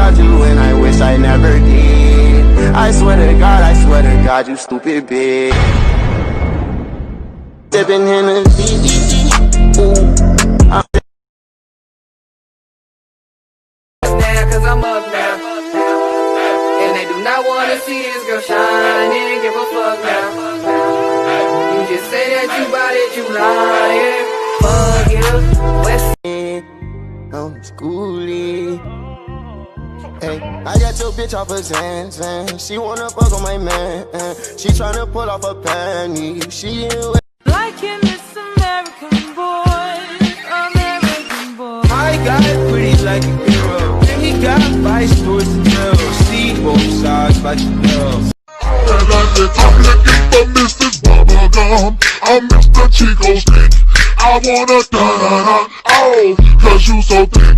about you and I wish I never did. I swear to God, you stupid bitch. Sipping Hennessy, ooh. Cause I'm up now, and they do not wanna see this girl shine. They didn't give a fuck now. You just say that you bout it, you lying. Fuck you, West. I'm schoolie. Hey, I got your bitch off a Zan. She wanna fuck on my man. She tryna pull off her panties. She in like him, this American boy, American boy. I got pretty like a girl. Then he got vice towards the girl. See both sides, but you know. And like the talking to keep the Mrs. Bubblegum. I'm Mr. Chico Stick. I wanna da-da-da, oh, cause you so thick.